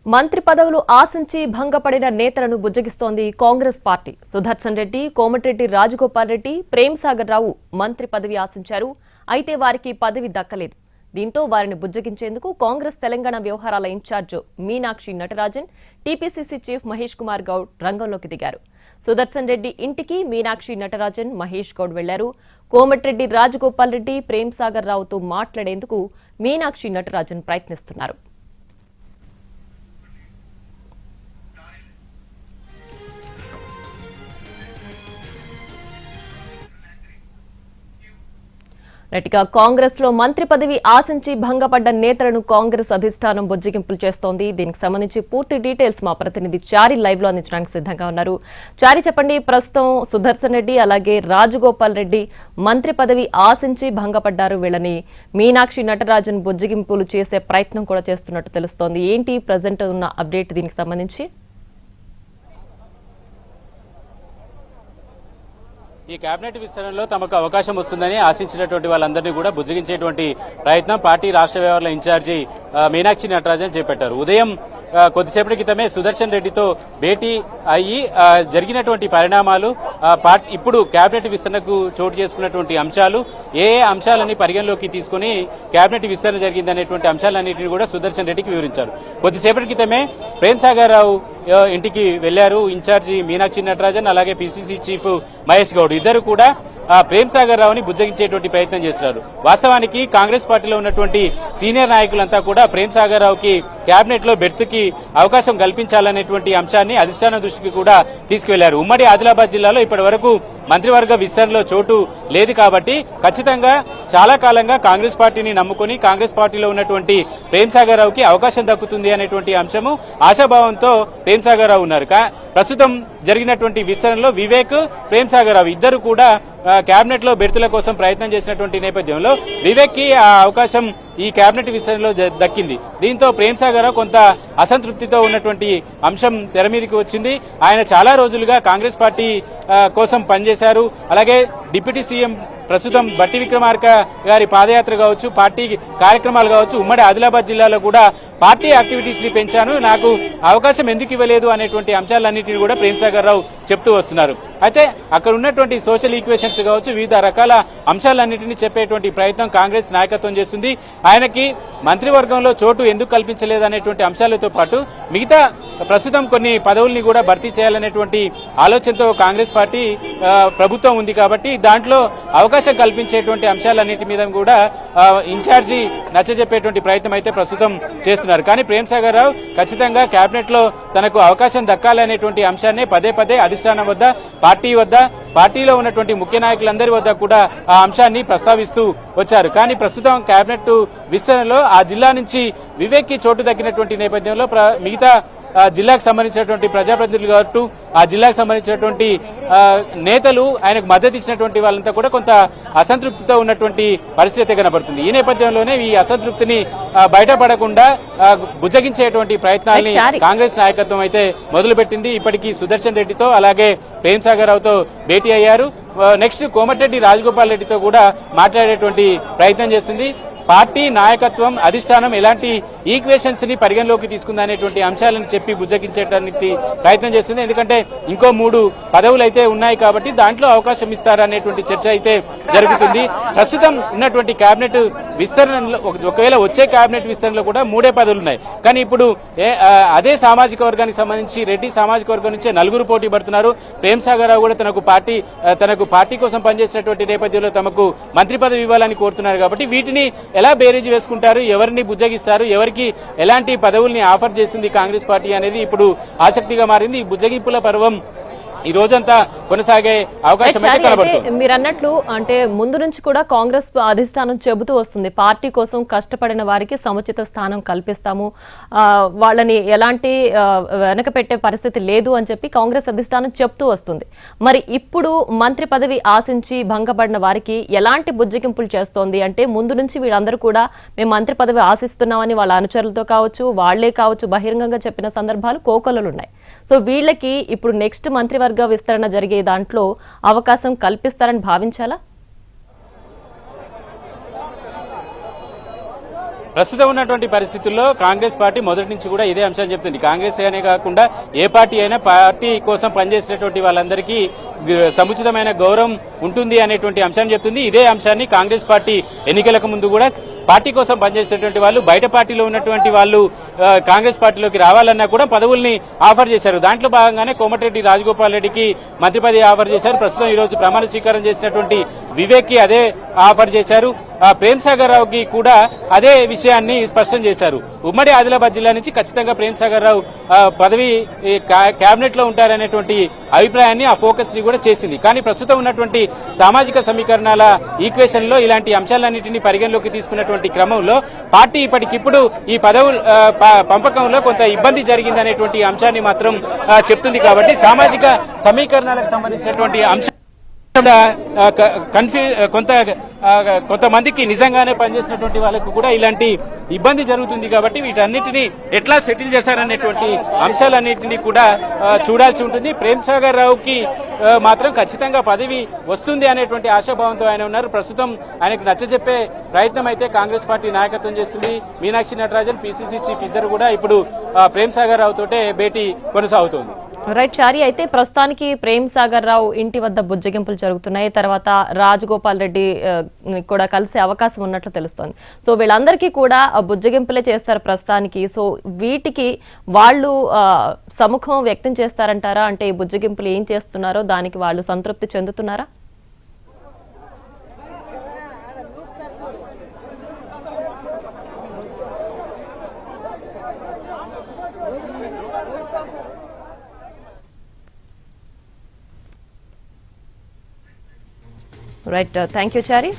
మంత్రి పదవులు ఆశించి భంగపడిన నేతలను బుజ్జగిస్తోంది కాంగ్రెస్ పార్టీ. సుదర్శన్ రెడ్డి, కోమటిరెడ్డి రాజగోపాల్ రెడ్డి, ప్రేమ్ సాగర్ రావు మంత్రి పదవి ఆశించారు. అయితే వారికి పదవి దక్కలేదు. దీంతో వారిని బుజ్జగించేందుకు కాంగ్రెస్ తెలంగాణ వ్యవహారాల incharge Meenakshi Natarajan, TPCC chief Mahesh Kumar Goud రంగంలోకి దిగారు. సుదర్శన్ రెడ్డి ఇంటికి మీనాక్షి నటరాజన్, మహేష్ గౌడ్ వెళ్లారు. కోమటిరెడ్డి రాజగోపాల్ రెడ్డి, ప్రేమ్ సాగర్ రావుతో మాట్లాడేందుకు మీనాక్షి నటరాజన్ ప్రయత్నిస్తున్నారు. రైట్గా కాంగ్రెస్ లో మంత్రి పదవి ఆశించి భంగపడ్డ నేతలను కాంగ్రెస్ అధిష్టానం బుజ్జగింపులు చేస్తోంది. దీనికి సంబంధించి పూర్తి డీటెయిల్స్ మా ప్రతినిధి చారి లైవ్ లో అందించడానికి సిద్ధంగా ఉన్నారు. చారి, చెప్పండి, ప్రస్తుతం సుదర్శన్ రెడ్డి అలాగే రాజగోపాల్ రెడ్డి మంత్రి పదవి ఆశించి భంగపడ్డారు. వీళ్ళని మీనాక్షి నటరాజన్ బుజ్జగింపులు చేసే ప్రయత్నం కూడా చేస్తున్నట్టు తెలుస్తోంది. ఏంటి ప్రజెంట్ ఉన్న అప్డేట్ దీనికి సంబంధించి? ఈ కేబినెట్ విస్తరణలో తమకు అవకాశం వస్తుందని ఆశించినటువంటి వాళ్ళందరినీ కూడా బుజ్జగించేటువంటి ప్రయత్నం పార్టీ రాష్ట్ర వ్యవహారాల ఇన్ఛార్జి మీనాక్షి నటరాజన్ చేపట్టారు. ఉదయం కొద్దిసేపటి క్రితమే సుదర్శన్ రెడ్డితో భేటీ అయ్యి జరిగినటువంటి పరిణామాలు, ఇప్పుడు కేబినెట్ విస్తరణకు చోటు చేసుకున్నటువంటి అంశాలు, ఏ అంశాలని పరిగణలోకి తీసుకుని కేబినెట్ విస్తరణ జరిగిందనేటువంటి అంశాలన్నింటినీ కూడా సుదర్శన్ రెడ్డికి వివరించారు. కొద్దిసేపటి క్రితమే ప్రేమ్ సాగర్ రావు ఇంటికి వెళ్లారు ఇన్ఛార్జి మీనాక్షి నటరాజన్, అలాగే పిసిసి చీఫ్ మహేష్ గౌడ్. ఇద్దరు కూడా ప్రేమ్ సాగర్ రావుని బుజ్జగించేటువంటి ప్రయత్నం చేస్తున్నారు. వాస్తవానికి కాంగ్రెస్ పార్టీలో ఉన్నటువంటి సీనియర్ నాయకులంతా కూడా ప్రేమ్ సాగర్ రావుకి కేబినెట్ లో బెర్త్కి అవకాశం కల్పించాలనేటువంటి అంశాన్ని అధిష్టానం దృష్టికి కూడా తీసుకువెళ్లారు. ఉమ్మడి ఆదిలాబాద్ జిల్లాలో ఇప్పటి వరకు మంత్రివర్గ విస్తరణలో చోటు లేదు కాబట్టి ఖచ్చితంగా చాలా కాలంగా కాంగ్రెస్ పార్టీని నమ్ముకుని కాంగ్రెస్ పార్టీలో ఉన్నటువంటి ప్రేమ్ సాగర్ రావుకి అవకాశం దక్కుతుంది అనేటువంటి అంశము ఆశాభావంతో ప్రేమ్ సాగర్ రావు ఉన్నారు. ప్రస్తుతం జరిగినటువంటి విస్తరణలో వివేక్, ప్రేమ్ సాగర్ రావు ఇద్దరు కూడా కేబినెట్ లో బెర్తుల కోసం ప్రయత్నం చేసినటువంటి నేపథ్యంలో వివేక్ కి ఆ అవకాశం ఈ కేబినెట్ విస్తరణలో దక్కింది. దీంతో ప్రేమ్ సాగర్ రావు కొంత అసంతృప్తితో ఉన్నటువంటి అంశం తెర మీదకి వచ్చింది. ఆయన చాలా రోజులుగా కాంగ్రెస్ పార్టీ కోసం పనిచేశారు. అలాగే డిప్యూటీ సీఎం ప్రస్తుతం బట్టి విక్రమార్క గారి పాదయాత్ర కావచ్చు, పార్టీ కార్యక్రమాలు కావచ్చు, ఉమ్మడి ఆదిలాబాద్ జిల్లాలో కూడా పార్టీ యాక్టివిటీస్ ని పెంచాను, నాకు అవకాశం ఎందుకు ఇవ్వలేదు అనేటువంటి అంశాలన్నింటినీ కూడా ప్రేమ్ సాగర్ రావు చెప్తూ వస్తున్నారు. అయితే అక్కడ ఉన్నటువంటి సోషల్ ఈక్వేషన్స్ కావచ్చు, వివిధ రకాల అంశాలన్నింటినీ చెప్పేటువంటి ప్రయత్నం కాంగ్రెస్ నాయకత్వం చేస్తుంది. ఆయనకి మంత్రివర్గంలో చోటు ఎందుకు కల్పించలేదు అనేటువంటి అంశాలతో పాటు మిగతా ప్రస్తుతం కొన్ని పదవుల్ని కూడా భర్తీ చేయాలనేటువంటి ఆలోచనతో కాంగ్రెస్ పార్టీ ప్రభుత్వం ఉంది కాబట్టి దాంట్లో అవకాశం కల్పించేటువంటి అంశాలన్నింటి మీద కూడా ఇన్ఛార్జి నచ్చజెప్పేటువంటి ప్రయత్నం అయితే ప్రస్తుతం చేస్తున్నారు. కానీ ప్రేమ్ సాగర్ రావు ఖచ్చితంగా కేబినెట్ లో తనకు అవకాశం దక్కాలనేటువంటి అంశాన్ని పదే పదే అధిష్టానం వద్ద, పార్టీ వద్ద, పార్టీలో ఉన్నటువంటి ముఖ్య నాయకులందరి వద్ద కూడా ఆ అంశాన్ని ప్రస్తావిస్తూ వచ్చారు. కానీ ప్రస్తుతం కేబినెట్ విస్తరణలో ఆ జిల్లా నుంచి వివేక్ కి చోటు దక్కినటువంటి నేపథ్యంలో మిగతా జిల్లాకు సంబంధించినటువంటి ప్రజాప్రతినిధులు కావచ్చు, ఆ జిల్లాకు సంబంధించినటువంటి నేతలు, ఆయనకు మద్దతు ఇచ్చినటువంటి వాళ్ళంతా కూడా కొంత అసంతృప్తితో ఉన్నటువంటి పరిస్థితి కనబడుతుంది. ఈ నేపథ్యంలోనే ఈ అసంతృప్తిని బయటపడకుండా బుజ్జగించేటువంటి ప్రయత్నాన్ని కాంగ్రెస్ నాయకత్వం అయితే మొదలుపెట్టింది. ఇప్పటికీ సుదర్శన్ రెడ్డితో అలాగే ప్రేమ్ సాగర్ రావుతో భేటీ అయ్యారు. నెక్స్ట్ కోమటిరెడ్డి రాజగోపాల్ రెడ్డితో కూడా మాట్లాడేటువంటి ప్రయత్నం చేస్తుంది. పార్టీ నాయకత్వం, అధిష్టానం ఎలాంటి ఈక్వేషన్స్ ని పరిగణలోకి తీసుకుందనేటువంటి అంశాలను చెప్పి బుజ్జగించేటానికి ప్రయత్నం చేస్తుంది. ఎందుకంటే ఇంకో 3 పదవులు అయితే ఉన్నాయి కాబట్టి దాంట్లో అవకాశం ఇస్తారనేటువంటి చర్చ అయితే జరుగుతుంది. ప్రస్తుతం ఉన్నటువంటి కేబినెట్ విస్తరణలో ఒకవేళ వచ్చే కేబినెట్ విస్తరణలో కూడా 3 పదవులు ఉన్నాయి. కానీ ఇప్పుడు అదే సామాజిక వర్గానికి సంబంధించి రెడ్డి సామాజిక వర్గం నుంచే 4 పోటీ పడుతున్నారు. ప్రేమ్ సాగర్ రావు కూడా తనకు పార్టీ కోసం పనిచేసినటువంటి నేపథ్యంలో తమకు మంత్రి పదవి ఇవ్వాలని కోరుతున్నారు. కాబట్టి వీటిని ఎలా బేరీజు వేసుకుంటారు, ఎవరిని బుజ్జగిస్తారు, ఎవరికి ఎలాంటి పదవుల్ని ఆఫర్ చేస్తుంది కాంగ్రెస్ పార్టీ అనేది ఇప్పుడు ఆసక్తిగా మారింది. ఈ బుజ్జగింపుల పర్వం ఈ రోజంతా కొనసాగే అవకాశం అయితే కనబడుతుంది. మీరు అన్నట్లు అంటే ముందు నుంచి కూడా కాంగ్రెస్ అధిష్టానం చెబుతూ వస్తుంది, పార్టీ కోసం కష్టపడిన వారికి సముచిత స్థానం కల్పిస్తాము, వాళ్ళని ఎలాంటి వెనక పెట్టే పరిస్థితి లేదు అని చెప్పి కాంగ్రెస్ అధిష్టానం చెప్తూ వస్తుంది. మరి ఇప్పుడు మంత్రి పదవి ఆశించి భంగపడిన వారికి ఎలాంటి బుజ్జగింపులు చేస్తోంది? అంటే ముందు నుంచి వీళ్ళందరూ కూడా మేము మంత్రి పదవి ఆశిస్తున్నామని వాళ్ళ అనుచరులతో కావచ్చు, వాళ్లే కావచ్చు బహిరంగంగా చెప్పిన సందర్భాలు కోకొల్లలున్నాయి. సో వీళ్ళకి ఇప్పుడు నెక్స్ట్ మంత్రివర్గ విస్తరణ జరిగే దాంట్లో అవకాశం కల్పిస్తారని భావించాలా? ప్రస్తుతం ఉన్నటువంటి పరిస్థితుల్లో కాంగ్రెస్ పార్టీ మొదటి నుంచి కూడా ఇదే అంశాన్ని చెప్తుంది. కాంగ్రెస్ అనే కాకుండా ఏ పార్టీ అయినా పార్టీ కోసం పనిచేసినటువంటి వాళ్ళందరికీ సముచితమైన గౌరవం ఉంటుంది అనేటువంటి అంశాన్ని చెప్తుంది. ఇదే అంశాన్ని కాంగ్రెస్ పార్టీ ఎన్నికలకు ముందు కూడా పార్టీ కోసం పనిచేసేటువంటి వాళ్ళు బయట పార్టీలో ఉన్నటువంటి వాళ్ళు కాంగ్రెస్ పార్టీలోకి రావాలన్నా కూడా పదవుల్ని ఆఫర్ చేశారు. దాంట్లో భాగంగానే కోమటిరెడ్డి రాజగోపాల్ రెడ్డికి మంత్రి పదవి ఆఫర్ చేశారు. ప్రస్తుతం ఈ రోజు ప్రమాణ స్వీకారం చేసినటువంటి వివేక్ కి అదే ఆఫర్ చేశారు. ప్రేమ్ సాగర్ రావుకి కూడా అదే విషయాన్ని స్పష్టం చేశారు. ఉమ్మడి ఆదిలాబాద్ జిల్లా నుంచి ఖచ్చితంగా ప్రేమ్ సాగర్ రావు పదవి కేబినెట్ లో ఉంటారనేటువంటి అభిప్రాయాన్ని ఆ ఫోకస్ ని కూడా చేసింది. కానీ ప్రస్తుతం ఉన్నటువంటి సామాజిక సమీకరణాల ఈక్వేషన్ లో ఇలాంటి అంశాలన్నింటినీ పరిగణలోకి తీసుకున్నటువంటి క్రమంలో పార్టీ ఇప్పటికిప్పుడు ఈ పదవుల పంపకంలో కొంత ఇబ్బంది జరిగిందనేటువంటి అంశాన్ని మాత్రం చెప్తుంది. కాబట్టి సామాజిక సమీకరణాలకు సంబంధించినటువంటి అంశం కొంతమందికి నిజంగానే పనిచేసినటువంటి వాళ్ళకు కూడా ఇలాంటి ఇబ్బంది జరుగుతుంది. కాబట్టి వీటన్నిటిని ఎట్లా సెటిల్ చేశారనేటువంటి అంశాలన్నింటినీ కూడా చూడాల్సి ఉంటుంది. ప్రేమ్ సాగర్ రావుకి మాత్రం ఖచ్చితంగా పదవి వస్తుంది అనేటువంటి ఆశాభావంతో ఆయన ఉన్నారు. ప్రస్తుతం ఆయనకు నచ్చజెప్పే ప్రయత్నం అయితే కాంగ్రెస్ పార్టీ నాయకత్వం చేస్తుంది. మీనాక్షి నటరాజన్, పిసిసి చీఫ్ ఇద్దరు కూడా ఇప్పుడు ప్రేమ్ సాగర్ రావు తోటే భేటీ కొనసాగుతోంది. రైట్ చారి, అయితే ప్రస్తుతానికి ప్రేమ్ సాగర్ రావు ఇంటి వద్ద బుజ్జగింపులు జరుగుతున్నాయి. తర్వాత రాజగోపాల్ రెడ్డి కూడా కలిసే అవకాశం ఉన్నట్లు తెలుస్తోంది. సో వీళ్ళందరికీ కూడా బుజ్జగింపులే చేస్తారు ప్రస్తుతానికి. సో వీటికి వాళ్ళు సముఖం వ్యక్తం చేస్తారంటారా? అంటే ఈ బుజ్జగింపులు ఏం చేస్తున్నారో దానికి వాళ్ళు సంతృప్తి చెందుతున్నారా? Right. Thank you, Chari.